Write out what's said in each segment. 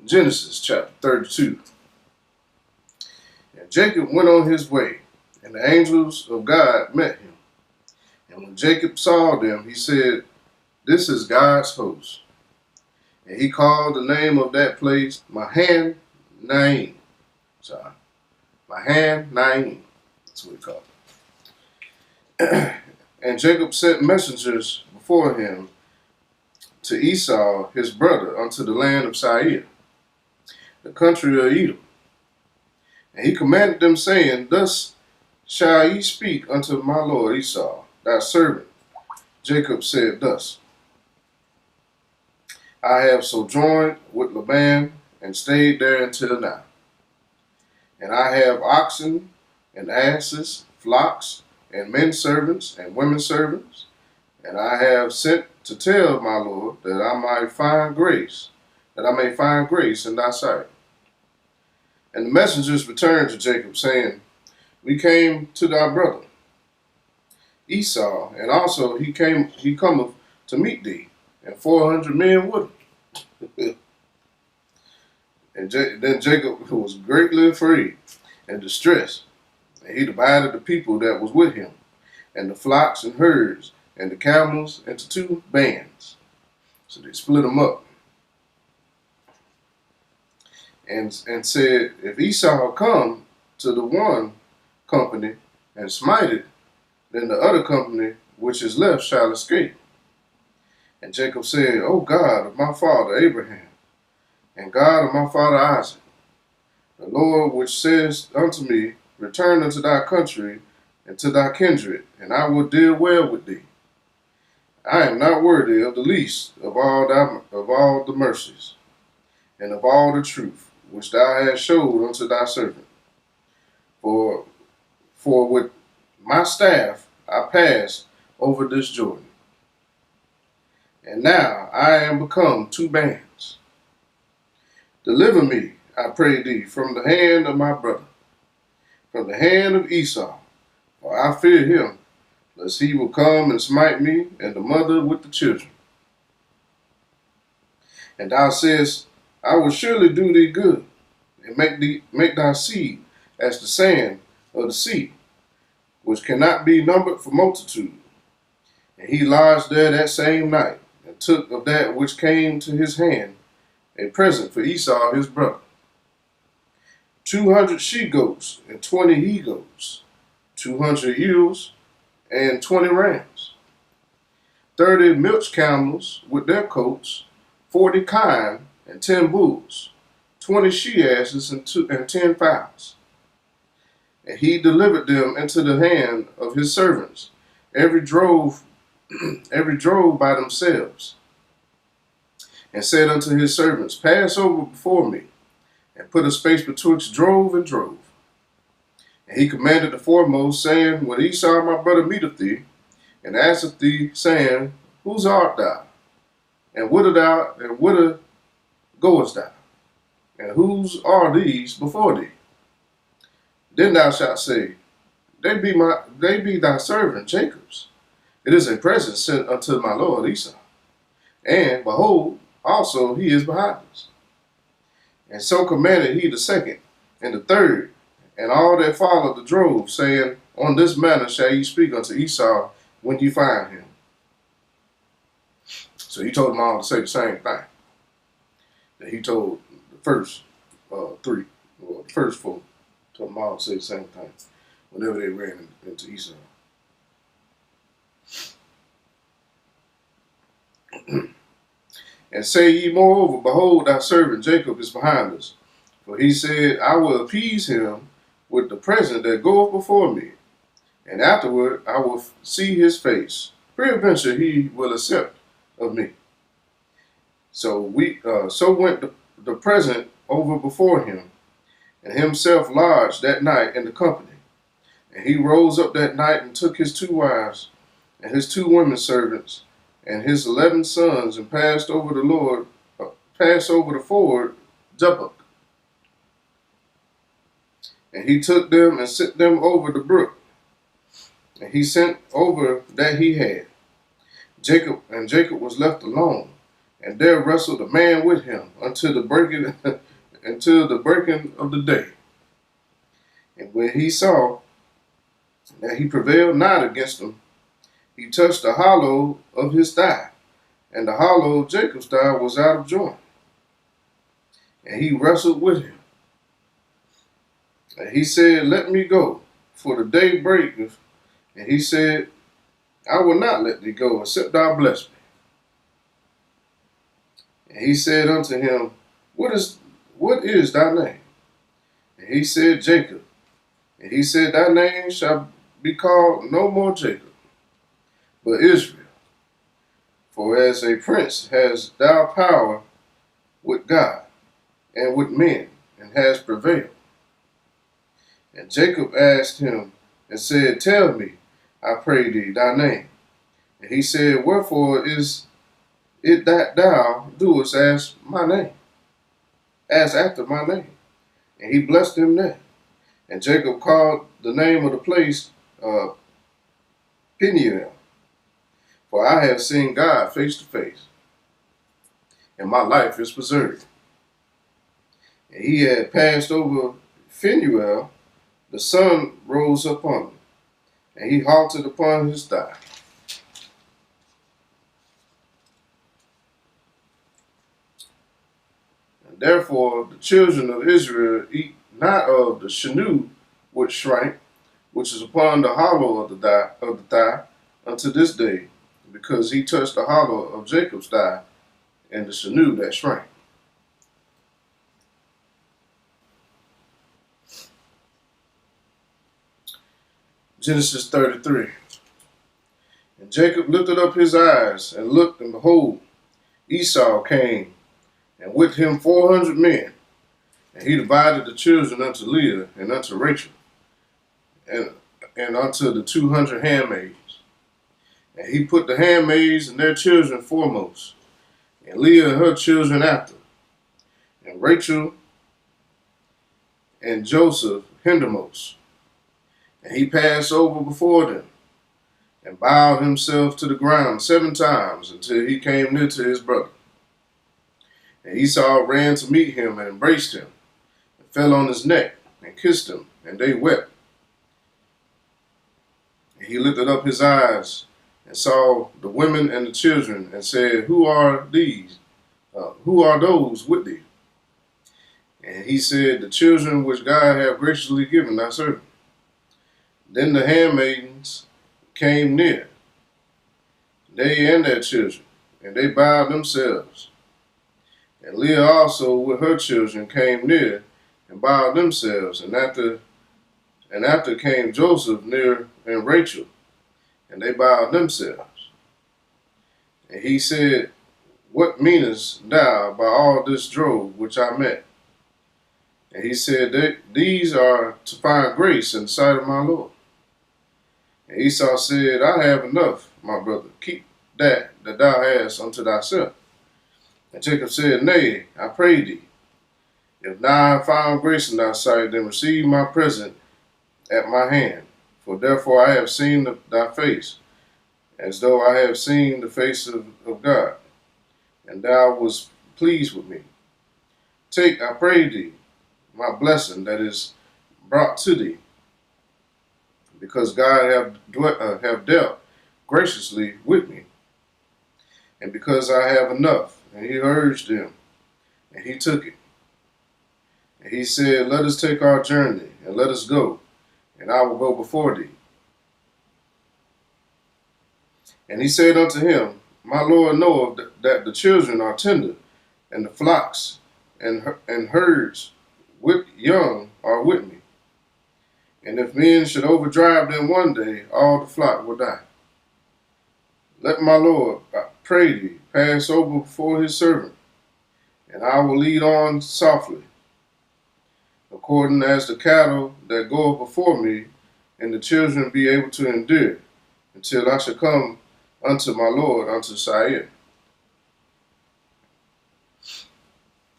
Genesis chapter 32. And Jacob went on his way, and the angels of God met him. And when Jacob saw them, he said, "This is God's host." And he called the name of that place Mahanaim. Sorry, Mahanaim. That's what he called it. And Jacob sent messengers before him to Esau his brother unto the land of Seir, the country of Edom. And he commanded them, saying, "Thus shall ye speak unto my lord Esau, thy servant." Jacob said thus, "I have sojourned with Laban and stayed there until now. And I have oxen and asses, flocks, and men servants and women servants. And I have sent to tell my lord that I may find grace in thy sight." And the messengers returned to Jacob, saying, "We came to thy brother Esau, and also he cometh to meet thee, and 400 men with him." And then Jacob was greatly afraid and distressed, and he divided the people that was with him, and the flocks and herds, and the camels into two bands. So they split them up. And said, "If Esau come to the one company and smite it, then the other company which is left shall escape." And Jacob said, "O God of my father Abraham, and God of my father Isaac, the Lord which says unto me, Return unto thy country and to thy kindred, and I will deal well with thee. I am not worthy of the least of all the mercies, and of all the truth which thou hast showed unto thy servant. For with my staff I passed over this Jordan, and now I am become two bands. Deliver me, I pray thee, from the hand of my brother, from the hand of Esau, for I fear him, lest he will come and smite me and the mother with the children. And thou sayest, I will surely do thee good, and make thy seed as the sand of the sea, which cannot be numbered for multitude." And he lodged there that same night, and took of that which came to his hand a present for Esau his brother: 200 she goats and 20 he goats, 200 ewes and 20 rams, 30 milch camels with their coats, 40 kine and 10 bulls, 20 she asses and 10 fowls. And he delivered them into the hand of his servants, every drove by themselves, and said unto his servants, "Pass over before me, and put a space betwixt drove and drove." And he commanded the foremost, saying, "When Esau my brother meeteth thee, and asketh thee, saying, Whose art thou? And whither goest thou? And whose are these before thee? Then thou shalt say, They be thy servant Jacob's. It is a present sent unto my lord Esau. And behold, also he is behind us." And so commanded he the second and the third, and all that followed the drove, saying, "On this manner shall ye speak unto Esau when ye find him." So he told them all to say the same thing that he told the first three, or the first four. Told them all to say the same thing whenever they ran into Esau. "And say ye moreover, Behold, thy servant Jacob is behind us. For he said, I will appease him with the present that goeth before me, and afterward I will see his face. Peradventure he will accept of me." So went the present over before him, and himself lodged that night in the company. And he rose up that night and took his 2 wives and his 2 women servants and his 11 sons, and passed over the ford Jabbok. And he took them and set them over the brook, and he sent over that he had. Jacob was left alone, and there wrestled a man with him until the breaking until the breaking of the day. And when he saw that he prevailed not against him, he touched the hollow of his thigh, and the hollow of Jacob's thigh was out of joint. And he wrestled with him. And he said, Let me go, for the day breaketh. And he said, I will not let thee go, except thou bless me. And he said unto him, What is thy name? And he said, Jacob. And he said, Thy name shall be called no more Jacob, but Israel. For as a prince has thou power with God and with men, and has prevailed. And Jacob asked him and said, Tell me, I pray thee, thy name. And he said, Wherefore is it that thou doest ask my name? Ask after my name. And he blessed him there. And Jacob called the name of the place Peniel. For I have seen God face to face, and my life is preserved. And he had passed over Phanuel, the sun rose upon him, and he halted upon his thigh. And therefore the children of Israel eat not of the shenu which shrank, which is upon the hollow of the thigh unto this day, because he touched the hollow of Jacob's thigh, and the shenu that shrank. Genesis 33. And Jacob lifted up his eyes and looked, and behold, Esau came, and with him 400 men. And he divided the children unto Leah and unto Rachel, and unto the 200 handmaids. And he put the handmaids and their children foremost, and Leah and her children after, and Rachel and Joseph hindermost. And he passed over before them, and bowed himself to the ground 7 times, until he came near to his brother. And Esau ran to meet him and embraced him, and fell on his neck and kissed him, and they wept. And he lifted up his eyes and saw the women and the children, and said, Who are these? Who are those with thee? And he said, The children which God hath graciously given thy servant. Then the handmaidens came near, they and their children, and they bowed themselves. And Leah also with her children came near, and bowed themselves. And after came Joseph near, and Rachel, and they bowed themselves. And he said, What meanest thou by all this drove which I met? And he said, These are to find grace in the sight of my Lord. And Esau said, I have enough, my brother. Keep that thou hast unto thyself. And Jacob said, Nay, I pray thee, if thou have found grace in thy sight, then receive my present at my hand. For therefore I have seen thy face, as though I have seen the face of God, and thou wast pleased with me. Take, I pray thee, my blessing that is brought to thee, because God have dealt graciously with me, and because I have enough. And he urged him, and he took it. And he said, Let us take our journey, and let us go, and I will go before thee. And he said unto him, My Lord knoweth that the children are tender, and the flocks and herds with young are with me. And if men should overdrive them one day, all the flock will die. Let my Lord, I pray thee, pass over before his servant, and I will lead on softly, according as the cattle that go before me, and the children be able to endure, until I shall come unto my Lord, unto Seir.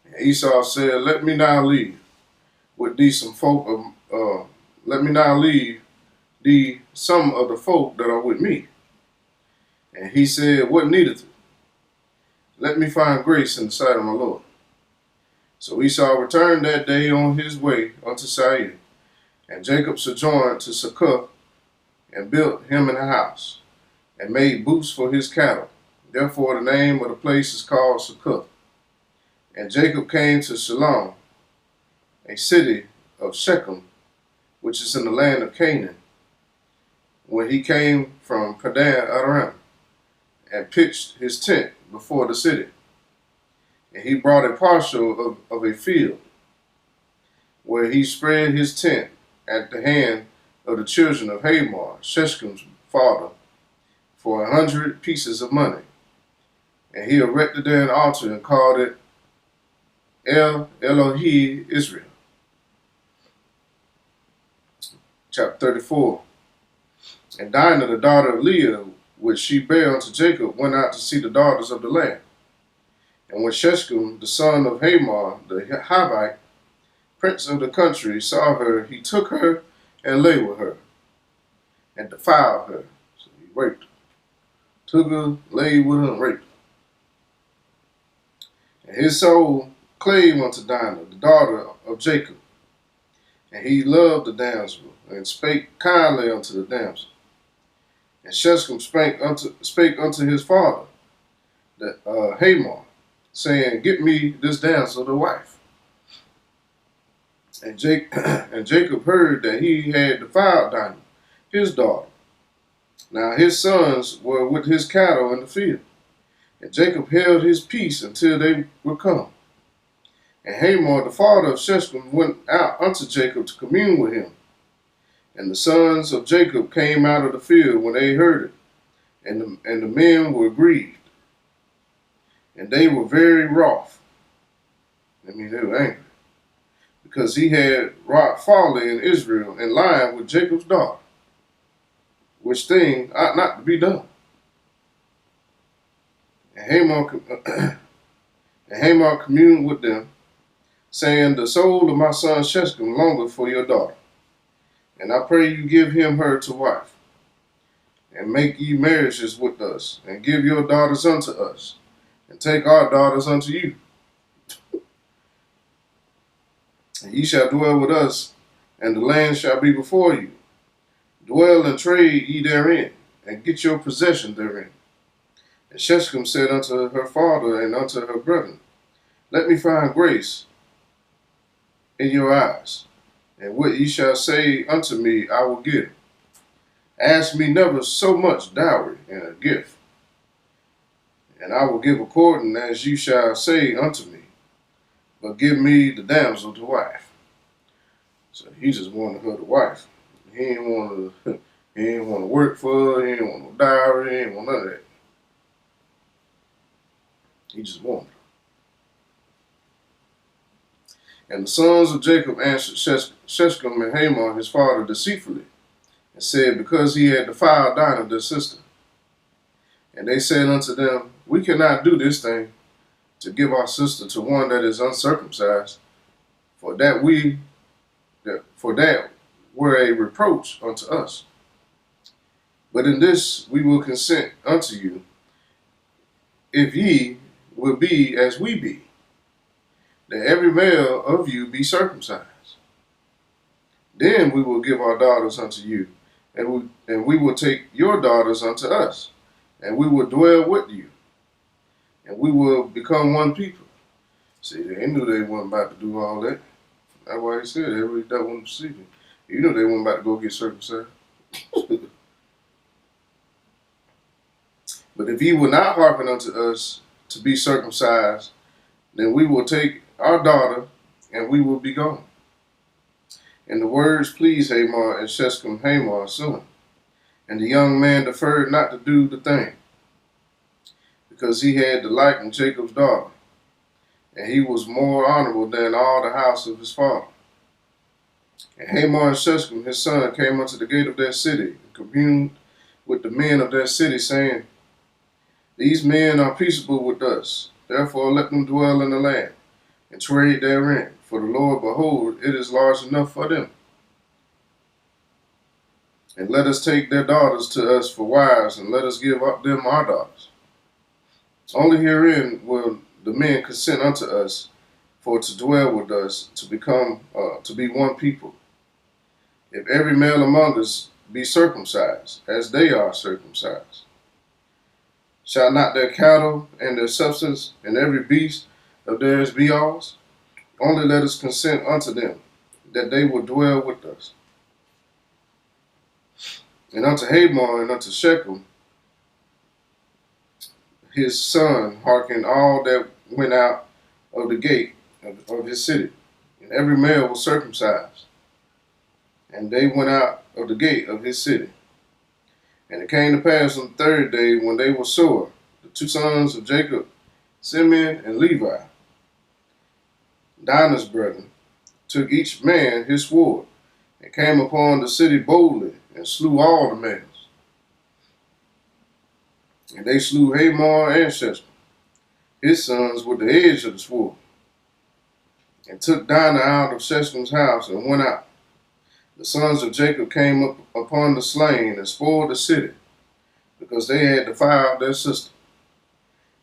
And Esau said, Let me now leave with thee some folk let me now leave thee some of the folk that are with me. And he said, What needeth it? let me find grace in the sight of my Lord. So Esau returned that day on his way unto Seir, and Jacob sojourned to Succoth, and built him an house, and made booths for his cattle. Therefore the name of the place is called Succoth. And Jacob came to Shalom, a city of Shechem, which is in the land of Canaan, when he came from Padan Aram, and pitched his tent before the city. And he brought a parcel of a field, where he spread his tent at the hand of the children of Hamor, Shechem's father, for 100 pieces of money. And he erected there an altar and called it El Elohi Israel. Chapter 34. And Dinah, the daughter of Leah, which she bare unto Jacob, went out to see the daughters of the land. And when Shechem, the son of Hamor, the Hivite, prince of the country, saw her, he took her and lay with her, and defiled her. So he raped her. Took her, laid with her, and raped her. And his soul clave unto Dinah, the daughter of Jacob. And he loved the damsel, and spake kindly unto the damsel. And Shechem spake unto his father, Hamor, saying, Get me this damsel to wife. And Jacob heard that he had defiled Dinah, his daughter. Now his sons were with his cattle in the field. And Jacob held his peace until they were come. And Hamor, the father of Shechem, went out unto Jacob to commune with him. And the sons of Jacob came out of the field when they heard it, and the men were grieved. And they were very wroth. That means they were angry, because he had wrought folly in Israel and lying with Jacob's daughter, which thing ought not to be done. And Hamor communed with them, saying, The soul of my son Shechem longeth for your daughter, and I pray you give him her to wife, and make ye marriages with us, and give your daughters unto us, and take our daughters unto you. And ye shall dwell with us, and the land shall be before you. Dwell and trade ye therein, and get your possession therein. And Shechem said unto her father and unto her brethren, Let me find grace in your eyes, and what ye shall say unto me I will give. Ask me never so much dowry and a gift, and I will give according as you shall say unto me, but give me the damsel to wife. So he just wanted her to wife. He didn't want to work for her, he didn't want no dowry, he didn't want none of that. He just wanted her. And the sons of Jacob answered Shechem and Hamor his father deceitfully, and said, Because he had defiled Dinah their sister. And they said unto them, We cannot do this thing, to give our sister to one that is uncircumcised, for that were a reproach unto us. But in this we will consent unto you, if ye will be as we be, that every male of you be circumcised. Then we will give our daughters unto you, and we will take your daughters unto us, and we will dwell with you, and we will become one people. See, they knew they weren't about to do all that. That's why he said every that one deceiving. You know they weren't about to go get circumcised. But if ye will not hearken unto us to be circumcised, then we will take our daughter, and we will be gone. And the words pleased Hamor and Shechem Hamor's son. And the young man deferred not to do the thing, because he had delight in Jacob's daughter, and he was more honorable than all the house of his father. And Hamor and Shechem his son came unto the gate of their city, and communed with the men of their city, saying, These men are peaceable with us, therefore let them dwell in the land, and trade therein, for the Lord, behold, it is large enough for them. And let us take their daughters to us for wives, and let us give up them our daughters. Only herein will the men consent unto us for to dwell with us, to become to be one people. If every male among us be circumcised, as they are circumcised, shall not their cattle and their substance and every beast of theirs be ours? Only let us consent unto them, that they will dwell with us. And unto Hamor and unto Shechem, his son, hearkened all that went out of the gate of his city. And every male was circumcised. And they went out of the gate of his city. And it came to pass on the third day, when they were sore, the two sons of Jacob, Simeon and Levi, Dinah's brethren, took each man his sword, and came upon the city boldly, and slew all the males. And they slew Hamor and Shechem, his sons, with the edge of the sword, and took Dinah out of Shechem's house, and went out. The sons of Jacob came up upon the slain, and spoiled the city, because they had defiled their sister.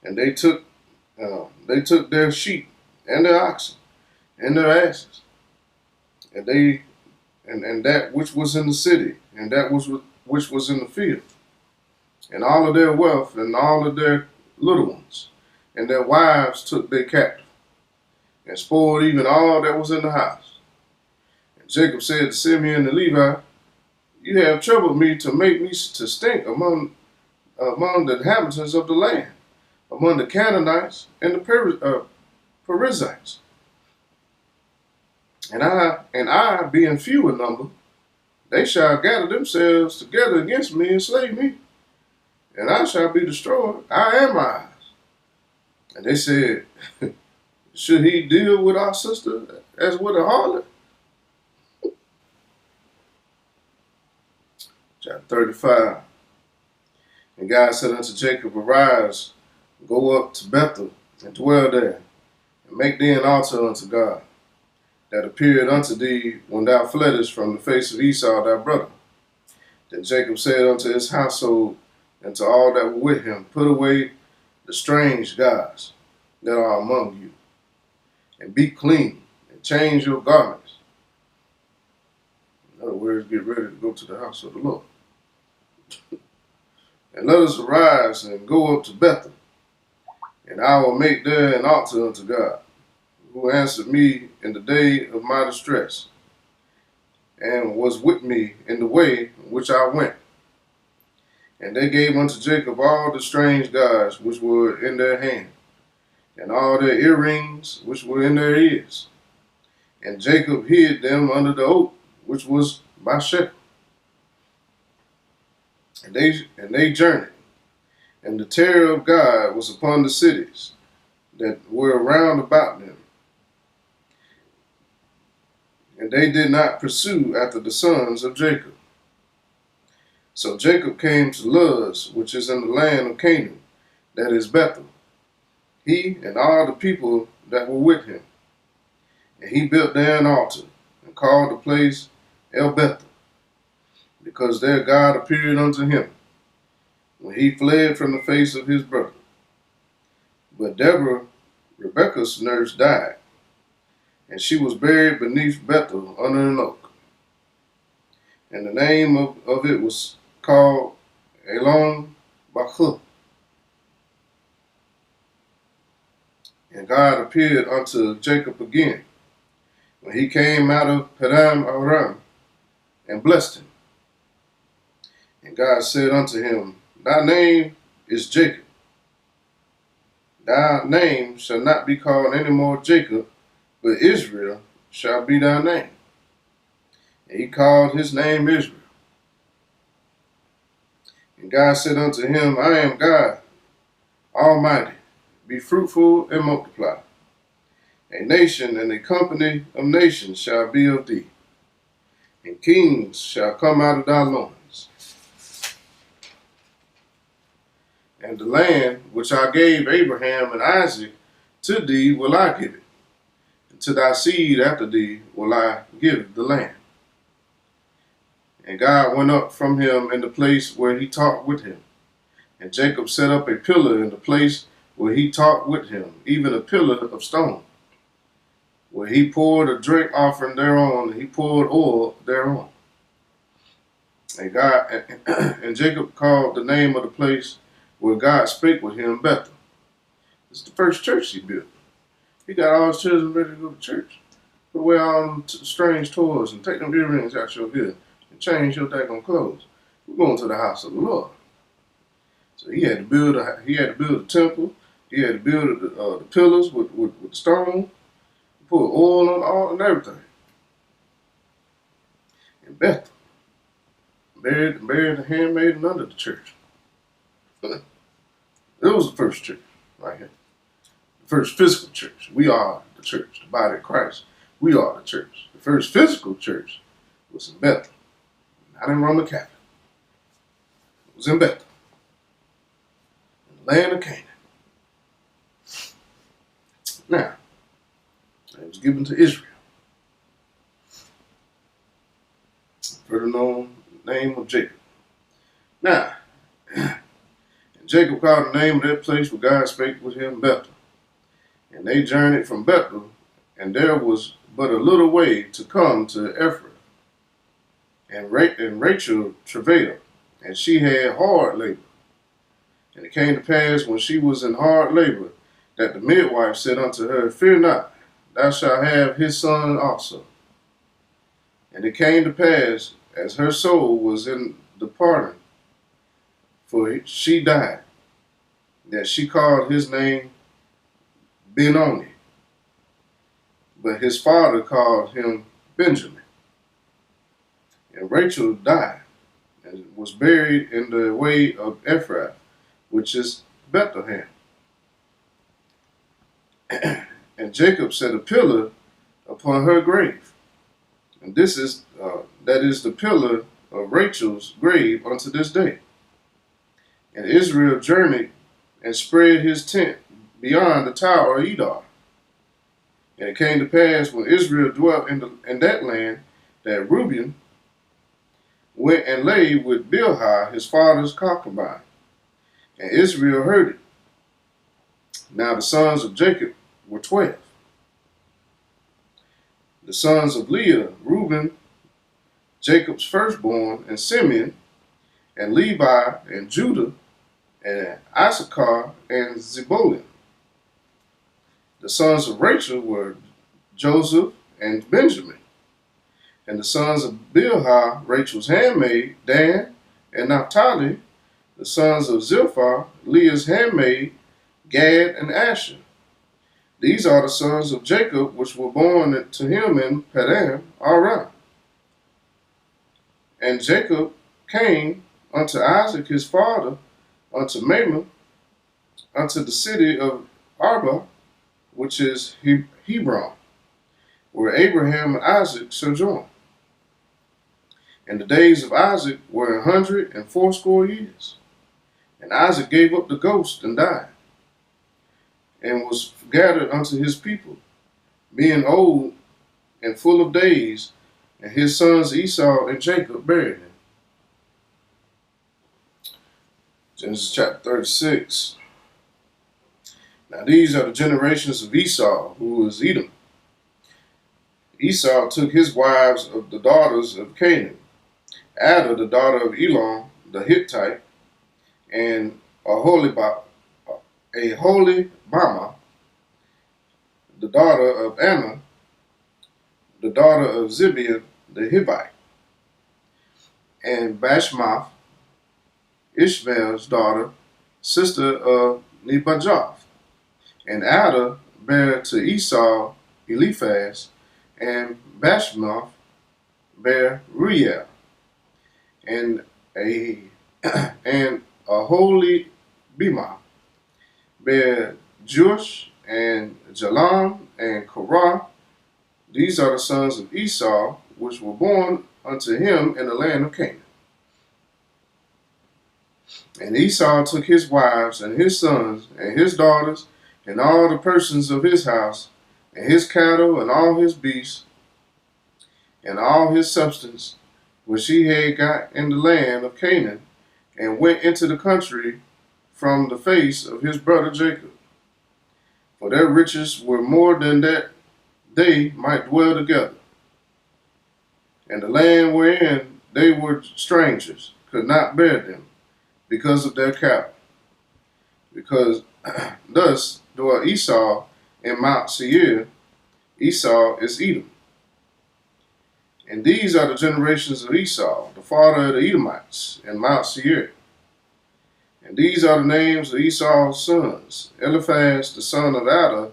And they took their sheep and their oxen and their asses, and that which was in the city, and that which was in the field, and all of their wealth, and all of their little ones, and their wives took they captive, and spoiled even all that was in the house. And Jacob said to Simeon and Levi, You have troubled me to make me to stink among the inhabitants of the land, among the Canaanites and the Perizzites. And I, being few in number, they shall gather themselves together against me and slay me, and I shall be destroyed, I and my eyes. And they said, Should he deal with our sister as with a harlot? Chapter 35. And God said unto Jacob, Arise, go up to Bethel, and dwell there, and make thee an altar unto God, that appeared unto thee when thou fleddest from the face of Esau thy brother. Then Jacob said unto his household and to all that were with him, Put away the strange gods that are among you, and be clean, and change your garments. In other words, get ready to go to the house of the Lord. And let us arise and go up to Bethel, and I will make there an altar unto God, who answered me in the day of my distress, and was with me in the way which I went. And they gave unto Jacob all the strange gods which were in their hand, and all their earrings which were in their ears. And Jacob hid them under the oak which was by Shechem. And they journeyed, and the terror of God was upon the cities that were round about them. And they did not pursue after the sons of Jacob. So Jacob came to Luz, which is in the land of Canaan, that is Bethel, he and all the people that were with him. And he built there an altar, and called the place El Bethel, because there God appeared unto him, when he fled from the face of his brother. But Deborah, Rebekah's nurse, died, and she was buried beneath Bethel under an oak. And the name of it was called Elon Bachuth. And God appeared unto Jacob again, when he came out of Padan Aram, and blessed him. And God said unto him, Thy name is Jacob. Thy name shall not be called any more Jacob, but Israel shall be thy name. And he called his name Israel. And God said unto him, I am God Almighty. Be fruitful and multiply. A nation and a company of nations shall be of thee, and kings shall come out of thy loins. And the land which I gave Abraham and Isaac to thee will I give it, and to thy seed after thee will I give the land. And God went up from him in the place where he talked with him. And Jacob set up a pillar in the place where he talked with him, even a pillar of stone, where he poured a drink offering thereon, and he poured oil thereon. And God and Jacob called the name of the place where God spake with him Bethel. It's the first church he built. He got all his children ready to go to church. Put away all them strange toys and take them earrings out your head and change your daggone clothes. We're going to the house of the Lord. So he had to build a temple. He had to build the pillars with stone, put oil on all and everything. And Bethel buried the handmaiden under the church. It was the first church right here. The first physical church. We are the church, the body of Christ. We are the church. The first physical church was in Bethel, not in Roman Catholic. It was in Bethel, in the land of Canaan. Now, it was given to Israel. Further known name of Jacob. Now, and Jacob called the name of that place where God spake with him Bethel. And they journeyed from Bethel, and there was but a little way to come to Ephraim. And Rachel travailed, and she had hard labor. And it came to pass when she was in hard labor, that the midwife said unto her, Fear not, thou shalt have his son also. And it came to pass, as her soul was in departing, for she died, that she called his name Benoni. But his father called him Benjamin. And Rachel died, and was buried in the way of Ephraim, which is Bethlehem. And Jacob set a pillar upon her grave. And this is that is the pillar of Rachel's grave unto this day. And Israel journeyed and spread his tent beyond the tower of Edar. And it came to pass when Israel dwelt in that land, that Reuben went and lay with Bilhah, his father's concubine. And Israel heard it. Now the sons of Jacob were 12. The sons of Leah, Reuben, Jacob's firstborn, and Simeon, and Levi, and Judah, and Issachar, and Zebulun. The sons of Rachel were Joseph and Benjamin. And the sons of Bilhah, Rachel's handmaid, Dan and Naphtali. The sons of Zilpah, Leah's handmaid, Gad and Asher. These are the sons of Jacob, which were born to him in Paddan Aram. And Jacob came unto Isaac his father, unto Mamre, unto the city of Arba, which is Hebron, where Abraham and Isaac sojourned. And the days of Isaac were 180 years. And Isaac gave up the ghost and died, and was gathered unto his people, being old and full of days, and his sons Esau and Jacob buried him. Genesis chapter 36. Now these are the generations of Esau, who was Edom. Esau took his wives of the daughters of Canaan, Ada, the daughter of Elon the Hittite, and Aholibama, the daughter of Anna, the daughter of Zibeon the Hivite, and Bashmath, Ishmael's daughter, sister of Nebajoth. And Ada bare to Esau Eliphaz, and Bashmath bare Reuel, and Aholibama bare Jush and Jalam and Korah. These are the sons of Esau, which were born unto him in the land of Canaan. And Esau took his wives and his sons and his daughters and all the persons of his house and his cattle and all his beasts and all his substance which he had got in the land of Canaan, and went into the country from the face of his brother Jacob. for their riches were more than that they might dwell together. And the land wherein they were strangers could not bear them because of their cattle. Because thus dwelt Esau in Mount Seir. Esau is Edom. And these are the generations of Esau, the father of the Edomites, in Mount Seir. And these are the names of Esau's sons: Eliphaz, the son of Ada,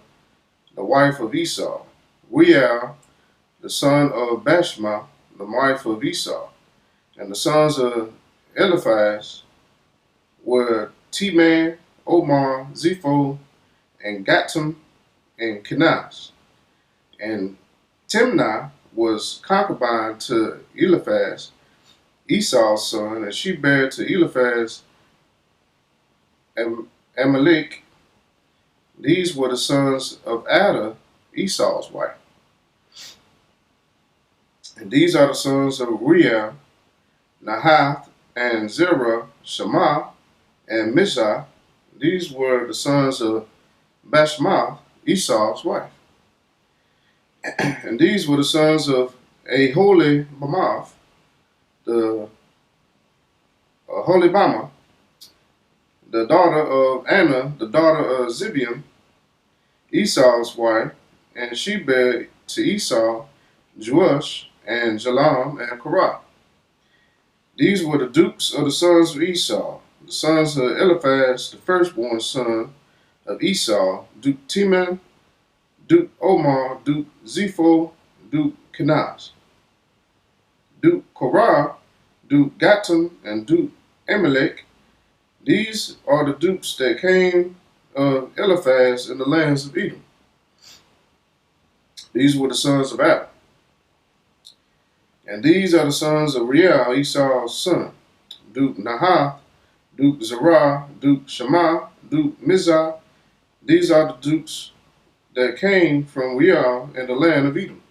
the wife of Esau; Reuel, the son of Bashma, the wife of Esau. And the sons of Eliphaz were Teman, Omar, Zepho, and Gatam, and Kenaz. And Timnah was concubine to Eliphaz, Esau's son, and she bare to Eliphaz Amalek. These were the sons of Ada, Esau's wife. And these are the sons of Reuel, Nahath, and Zerah, Shema, and Mizah. These were the sons of Bashmath, Esau's wife. And these were the sons of Aholibamath, the Aholibama, the daughter of Anna, the daughter of Zibeon, Esau's wife, and she bare to Esau Jeush, and Jalam, and Korah. These were the dukes of the sons of Esau, the sons of Eliphaz, the firstborn son of Esau, Duke Teman, Duke Omar, Duke Zepho, Duke Kenaz, Duke Korah, Duke Gatam, and Duke Amalek. These are the dukes that came of Eliphaz in the lands of Edom. These were the sons of Adam. And these are the sons of Reuel, Esau's son: Duke Nahath, Duke Zerah, Duke Shema, Duke Mizah. These are the dukes that came from Reuel in the land of Edom.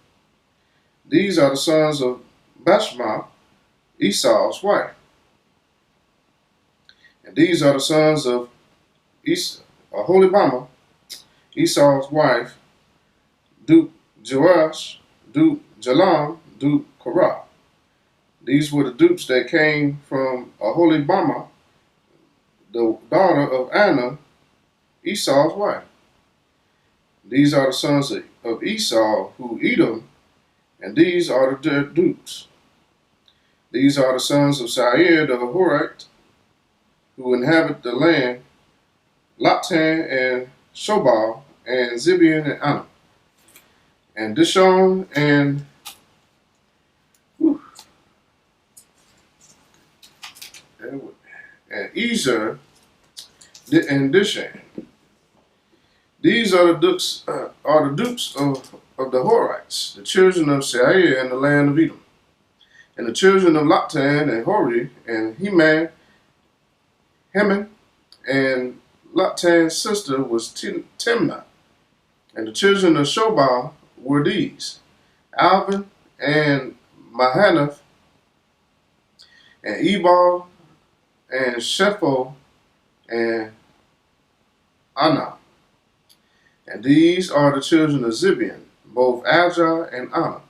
These are the sons of Bashma, Esau's wife. And these are the sons of Aholibama, Esau's wife: Duke Joash, Duke Jalam, Duke Korah. These were the dukes that came from Aholibama, the daughter of Anna, Esau's wife. These are the sons of Esau, who Edom, and these are their dukes. These are the sons of Seir the Horite, who inhabit the land: Lotan and Shobal, and Zibeon and Anna, and Dishon and Ezer and Dishan. These are the dukes of the Horites, the children of Seir in the land of Edom. And the children of Lotan and Hori and Heman, and Lotan's sister was Timnah. And the children of Shobal were these: Alvin and Mahanath, and Ebal, and Shepho, and Anah. And these are the children of Zibeon, both Ajah and Anna.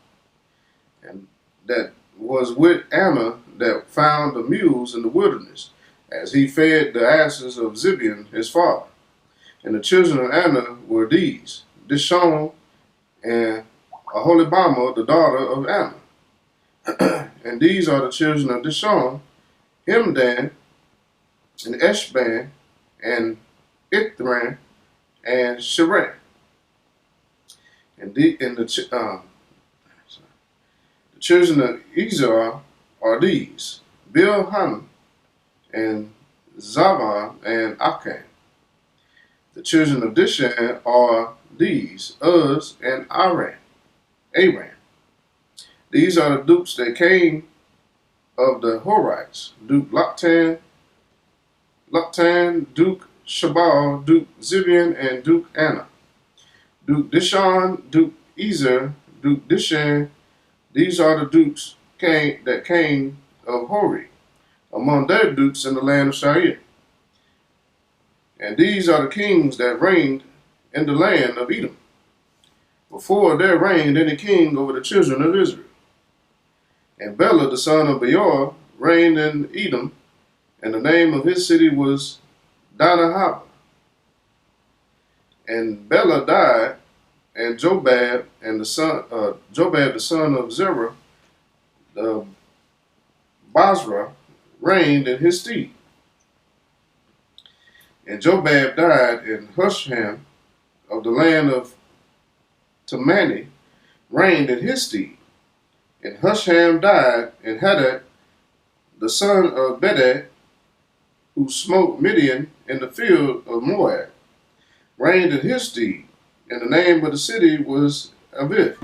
And that was with Anna that found the mules in the wilderness, as he fed the asses of Zibeon his father. And the children of Anna were these: Dishon and Aholibama, the daughter of Anna. And these are the children of Dishon: Hemdan, and Eshban, and Ithran, and Shireh. And the children of Ezer are these: Bilhan, and Zavan, and Akan. The children of Dishan are these: Uz and Aran. These are the dukes that came of the Horites: Duke Lotan, Duke Shabal, Duke Zibeon, and Duke Anna. Duke Dishon, Duke Ezer, Duke Dishan. These are the dukes that came of Hori, among their dukes in the land of Seir. And these are the kings that reigned in the land of Edom, before there reigned any king over the children of Israel. And Bela the son of Beor reigned in Edom, and the name of his city was Dinahaba. And Bela died, and Jobab the son of Zerah the Basra reigned in his stead. And Jobab died, and Husham of the land of Temani reigned in his stead. And Husham died, and Hadad the son of Bedad, who smote Midian in the field of Moab, reigned in his stead, and the name of the city was Avith.